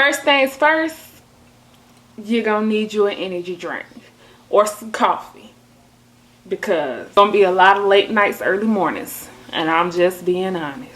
First things first, you're gonna need you an energy drink or some coffee, because it's gonna be a lot of late nights, early mornings, and I'm just being honest.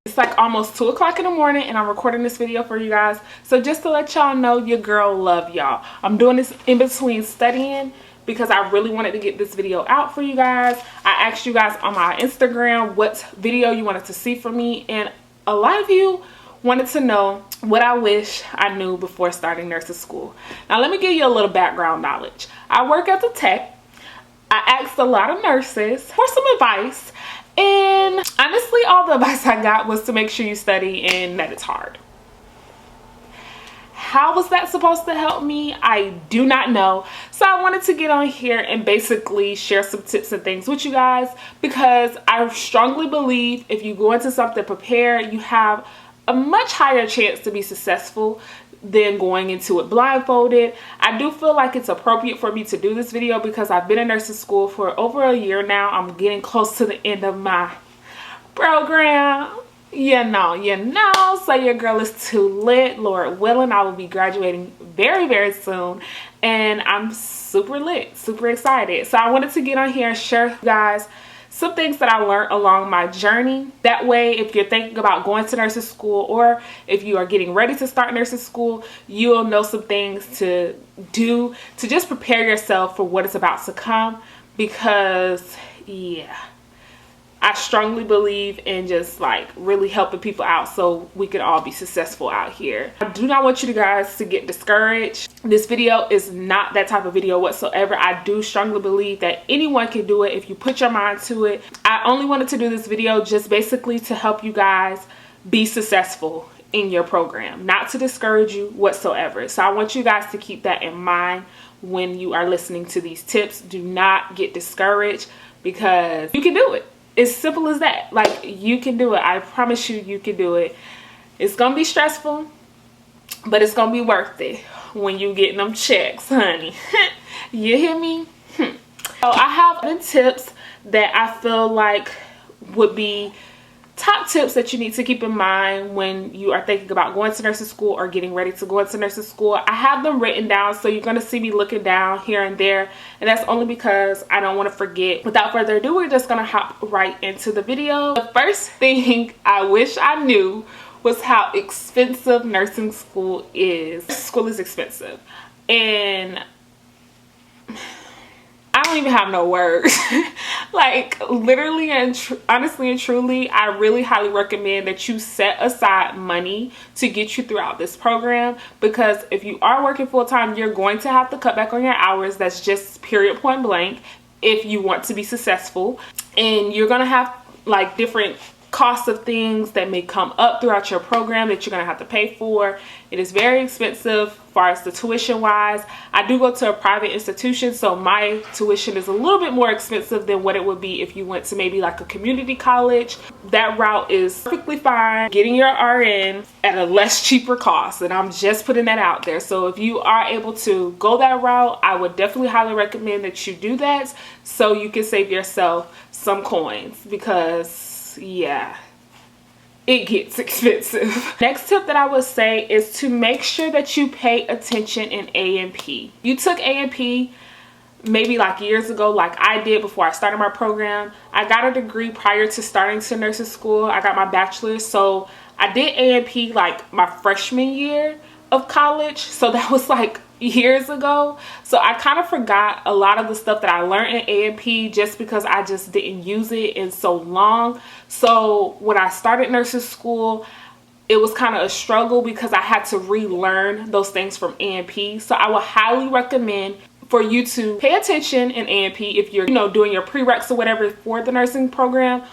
It's like almost 2 o'clock in the morning and I'm recording this video for you guys. So just to let y'all know, your girl love y'all. I'm doing this in between studying because I really wanted to get this video out for you guys. I asked you guys on my Instagram what video you wanted to see from me, and a lot of you wanted to know what I wish I knew before starting nursing school. Now let me give you a little background knowledge. I work as a tech. I asked a lot of nurses for some advice, and honestly all the advice I got was to make sure you study and that it's hard. How was that supposed to help me? I do not know. So I wanted to get on here and basically share some tips and things with you guys, because I strongly believe if you go into something prepared, you have a much higher chance to be successful than going into it blindfolded. I do feel like it's appropriate for me to do this video because I've been in nursing school for over a year now. I'm getting close to the end of my program. You know, so your girl is too lit. Lord willing, I will be graduating very, very soon, and I'm super lit, super excited. So I wanted to get on here and share with you guys some things that I learned along my journey. That way, if you're thinking about going to nursing school, or if you are getting ready to start nursing school, you'll know some things to do to just prepare yourself for what is about to come. Because yeah, I strongly believe in just like really helping people out so we can all be successful out here. I do not want you guys to get discouraged. This video is not that type of video whatsoever. I do strongly believe that anyone can do it if you put your mind to it. I only wanted to do this video just basically to help you guys be successful in your program, not to discourage you whatsoever. So I want you guys to keep that in mind when you are listening to these tips. Do not get discouraged, because you can do it. It's simple as that. Like, you can do it. I promise you, you can do it. It's gonna be stressful, but it's gonna be worth it when you get them checks, honey. You hear me? So I have the tips that I feel like would be top tips that you need to keep in mind when you are thinking about going to nursing school or getting ready to go into nursing school. I have them written down, so you're going to see me looking down here and there, and that's only because I don't want to forget. Without further ado, we're just going to hop right into the video. The first thing I wish I knew was how expensive nursing school is. School is expensive, and I don't even have no words. Like, literally and honestly and truly, I really highly recommend that you set aside money to get you throughout this program, because if you are working full-time, you're going to have to cut back on your hours. That's just period, point blank, if you want to be successful. And you're going to have like different costs of things that may come up throughout your program that you're going to have to pay for. It is very expensive as far as the tuition wise. I do go to a private institution, so my tuition is a little bit more expensive than what it would be if you went to maybe like a community college. That route is perfectly fine, getting your RN at a less cheaper cost, and I'm just putting that out there. So if you are able to go that route, I would definitely highly recommend that you do that, so you can save yourself some coins, because yeah, it gets expensive. Next tip that I would say is to make sure that you pay attention in A&P. You took A&P maybe like years ago, like I did before I started my program. I got a degree prior to starting to nursing school. I got my bachelor's, so I did A&P like my freshman year of college, so that was like years ago. So I kind of forgot a lot of the stuff that I learned in A&P just because I just didn't use it in so long. So when I started nursing school, it was kind of a struggle because I had to relearn those things from A&P. So I would highly recommend for you to pay attention in A&P if you're, doing your prereqs or whatever for the nursing program,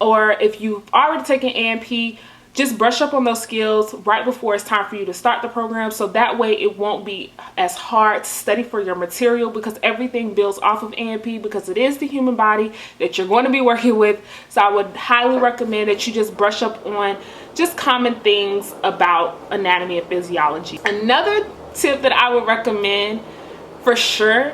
or if you've already taken A&P, just brush up on those skills right before it's time for you to start the program, so that way it won't be as hard to study for your material, because everything builds off of A&P, because it is the human body that you're going to be working with. So I would highly recommend that you just brush up on just common things about anatomy and physiology. Another tip that I would recommend for sure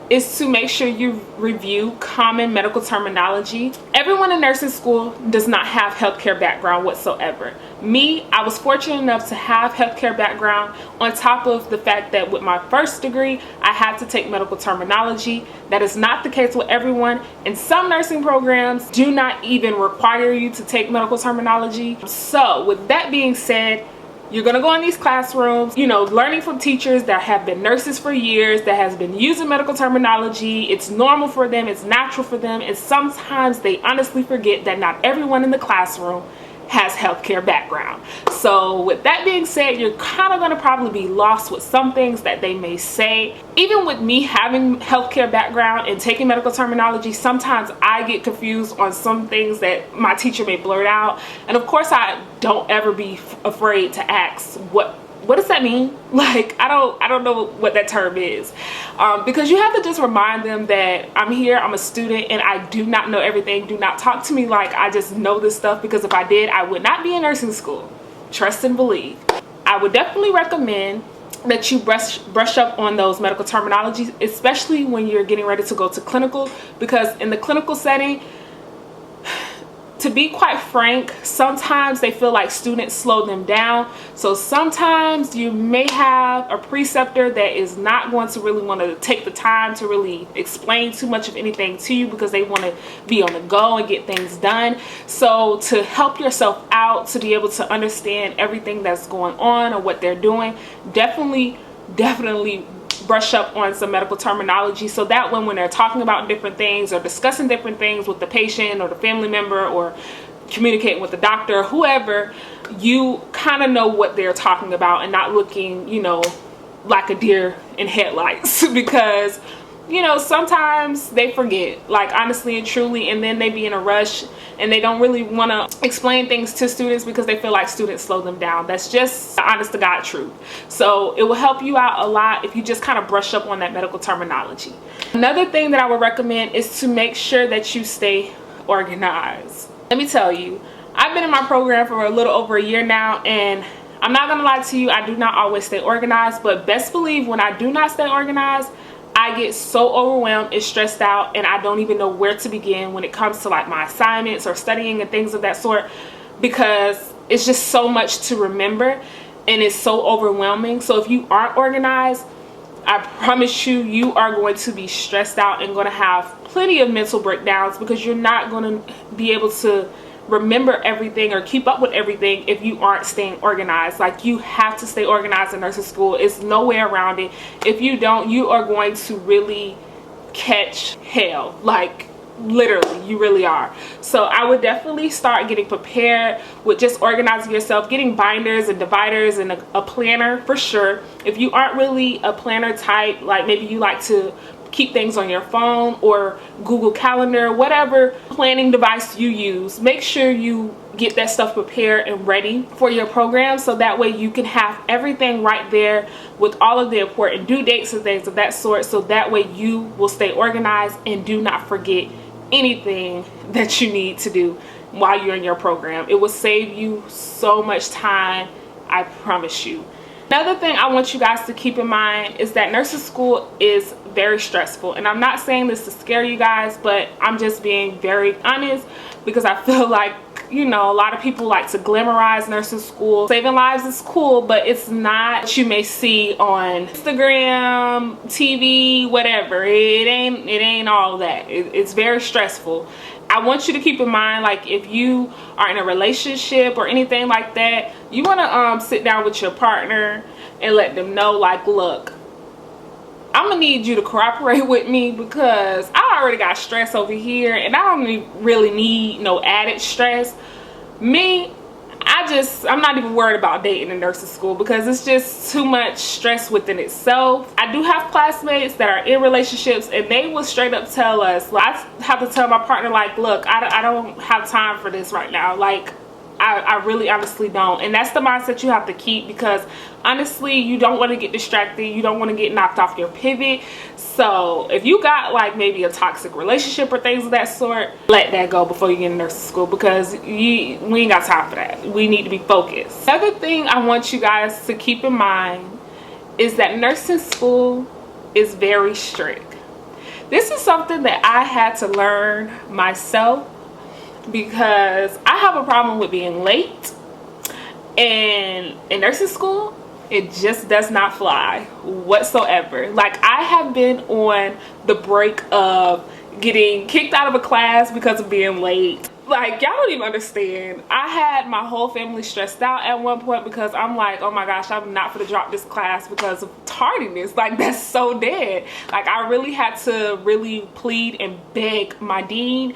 is to make sure you review common medical terminology. Everyone in nursing school does not have healthcare background whatsoever. Me, I was fortunate enough to have healthcare background, on top of the fact that with my first degree, I had to take medical terminology. That is not the case with everyone, and some nursing programs do not even require you to take medical terminology. So with that being said, you're gonna go in these classrooms, you know, learning from teachers that have been nurses for years, that has been using medical terminology. It's normal for them, it's natural for them, and sometimes they honestly forget that not everyone in the classroom has healthcare background. So with that being said, you're kind of going to probably be lost with some things that they may say. Even with me having healthcare background and taking medical terminology, sometimes I get confused on some things that my teacher may blurt out. And of course, I don't ever be afraid to ask, what does that mean? Like, I don't know what that term is, because you have to just remind them that I'm here, I'm a student, and I do not know everything. Do not talk to me like I just know this stuff, because if I did, I would not be in nursing school. Trust and believe. I would definitely recommend that you brush up on those medical terminologies, especially when you're getting ready to go to clinical, because in the clinical setting, to be quite frank, sometimes they feel like students slow them down. So sometimes you may have a preceptor that is not going to really want to take the time to really explain too much of anything to you, because they want to be on the go and get things done. So to help yourself out, to be able to understand everything that's going on or what they're doing, definitely brush up on some medical terminology, so that when they're talking about different things or discussing different things with the patient or the family member or communicating with the doctor or whoever, you kind of know what they're talking about and not looking, you know, like a deer in headlights because, you know, sometimes they forget, like, honestly and truly, and then they be in a rush and they don't really want to explain things to students because they feel like students slow them down. That's just the honest to God truth. So it will help you out a lot if you just kind of brush up on that medical terminology. Another thing that I would recommend is to make sure that you stay organized. Let me tell you, I've been in my program for a little over a year now, and I'm not gonna lie to you, I do not always stay organized, but best believe when I do not stay organized, I get so overwhelmed and stressed out, and I don't even know where to begin when it comes to like my assignments or studying and things of that sort, because it's just so much to remember and it's so overwhelming. So if you aren't organized, I promise you, you are going to be stressed out and going to have plenty of mental breakdowns, because you're not going to be able to remember everything or keep up with everything if you aren't staying organized. Like, you have to stay organized in nursing school. It's no way around it. If you don't, you are going to really catch hell. Like, literally, you really are. So I would definitely start getting prepared with just organizing yourself, getting binders and dividers and a planner for sure. If you aren't really a planner type, like maybe you like to keep things on your phone or Google Calendar, whatever planning device you use, make sure you get that stuff prepared and ready for your program, so that way you can have everything right there with all of the important due dates and things of that sort, so that way you will stay organized and do not forget anything that you need to do while you're in your program. It will save you so much time, I promise you. Another thing I want you guys to keep in mind is that nursing school is very stressful, and I'm not saying this to scare you guys, but I'm just being very honest, because I feel like, you know, a lot of people like to glamorize nursing school. Saving lives is cool, but it's not what you may see on Instagram, TV, whatever. It ain't all that. It's very stressful. I want you to keep in mind, like, if you are in a relationship or anything like that, you want to sit down with your partner and let them know, like, look, I'm gonna need you to cooperate with me, because I already got stress over here and I don't really need no added stress. I'm not even worried about dating in nursing school, because it's just too much stress within itself. I do have classmates that are in relationships, and they will straight up tell us, like, I have to tell my partner, like, look, I don't have time for this right now. Like, I really honestly don't. And that's the mindset you have to keep, because honestly, you don't want to get distracted. You don't want to get knocked off your pivot. So if you got like maybe a toxic relationship or things of that sort, let that go before you get in nursing school, because we ain't got time for that. We need to be focused. The other thing I want you guys to keep in mind is that nursing school is very strict. This is something that I had to learn myself, because I have a problem with being late, and in nursing school it just does not fly whatsoever. Like, I have been on the break of getting kicked out of a class because of being late. Like, y'all don't even understand. I had my whole family stressed out at one point, because I'm like, oh my gosh, I'm not gonna drop this class because of tardiness. Like, that's so dead. Like, I really had to really plead and beg my dean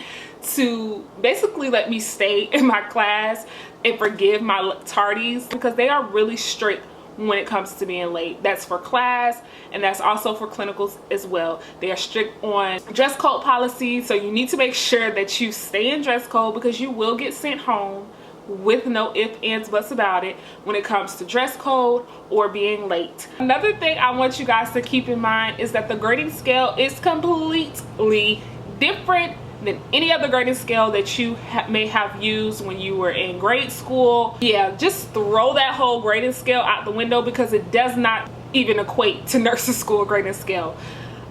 to basically let me stay in my class and forgive my tardies, because they are really strict when it comes to being late. That's for class, and that's also for clinicals as well. They are strict on dress code policies, so you need to make sure that you stay in dress code, because you will get sent home with no ifs, ands, buts about it when it comes to dress code or being late. Another thing I want you guys to keep in mind is that the grading scale is completely different than any other grading scale that you may have used when you were in grade school. Yeah, just throw that whole grading scale out the window, because it does not even equate to nursing school grading scale.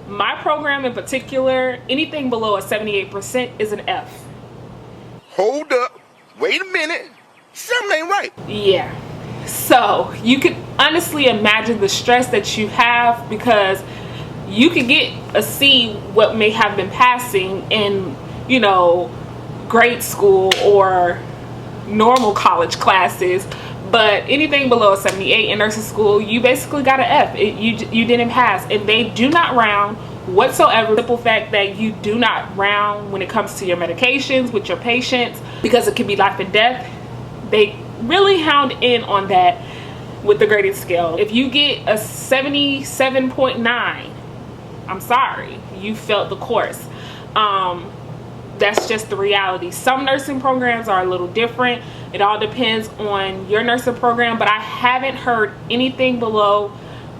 My program in particular, anything below a 78% is an F. Hold up, wait a minute, something ain't right. Yeah, so you can honestly imagine the stress that you have, because you could get a C what may have been passing in, you know, grade school or normal college classes, but anything below a 78 in nursing school, you basically got an F. You didn't pass, and they do not round whatsoever. Simple fact that you do not round when it comes to your medications with your patients, because it can be life and death. They really hound in on that with the grading scale. If you get a 77.9, I'm sorry, you failed the course. That's just the reality. Some nursing programs are a little different. It all depends on your nursing program, but I haven't heard anything below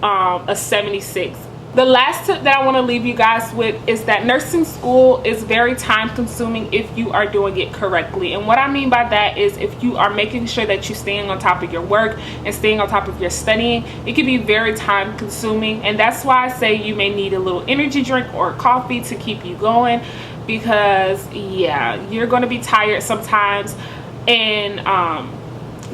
a 76. The last tip that I want to leave you guys with is that nursing school is very time consuming if you are doing it correctly. And what I mean by that is, if you are making sure that you're staying on top of your work and staying on top of your studying, it can be very time consuming. And that's why I say you may need a little energy drink or coffee to keep you going, because yeah, you're going to be tired sometimes, and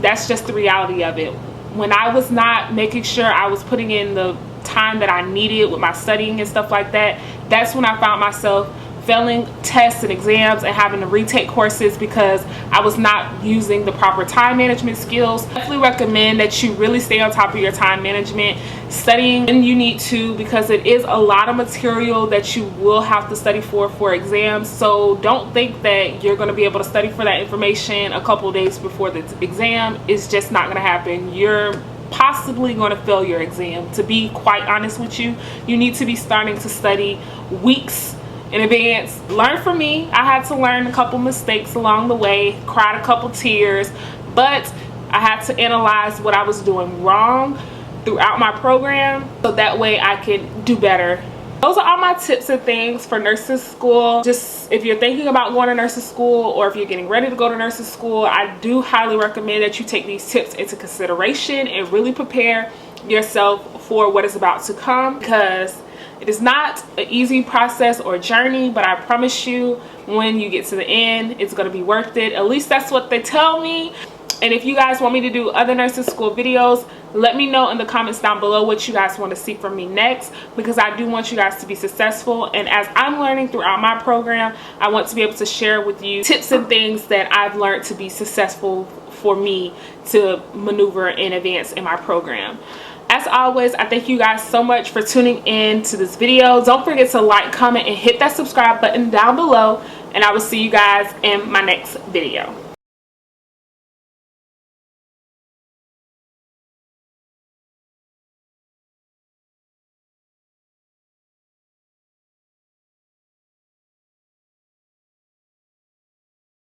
that's just the reality of it. When I was not making sure I was putting in the time that I needed with my studying and stuff like that, that's when I found myself failing tests and exams and having to retake courses, because I was not using the proper time management skills. I definitely recommend that you really stay on top of your time management, studying when you need to, because it is a lot of material that you will have to study for exams. So don't think that you're going to be able to study for that information a couple days before the exam. It's just not going to happen. You're possibly going to fail your exam. To be quite honest with you, you need to be starting to study weeks in advance. Learn from me. I had to learn a couple mistakes along the way, cried a couple tears, but I had to analyze what I was doing wrong throughout my program, so that way I can do better. Those are all my tips and things for nursing school. Just if you're thinking about going to nursing school, or if you're getting ready to go to nursing school, I do highly recommend that you take these tips into consideration and really prepare yourself for what is about to come, because it is not an easy process or journey, but I promise you, when you get to the end, it's going to be worth it. At least that's what they tell me. And if you guys want me to do other nursing school videos, let me know in the comments down below what you guys want to see from me next, because I do want you guys to be successful. And as I'm learning throughout my program, I want to be able to share with you tips and things that I've learned to be successful for me to maneuver in advance in my program. As always, I thank you guys so much for tuning in to this video. Don't forget to like, comment, and hit that subscribe button down below, and I will see you guys in my next video.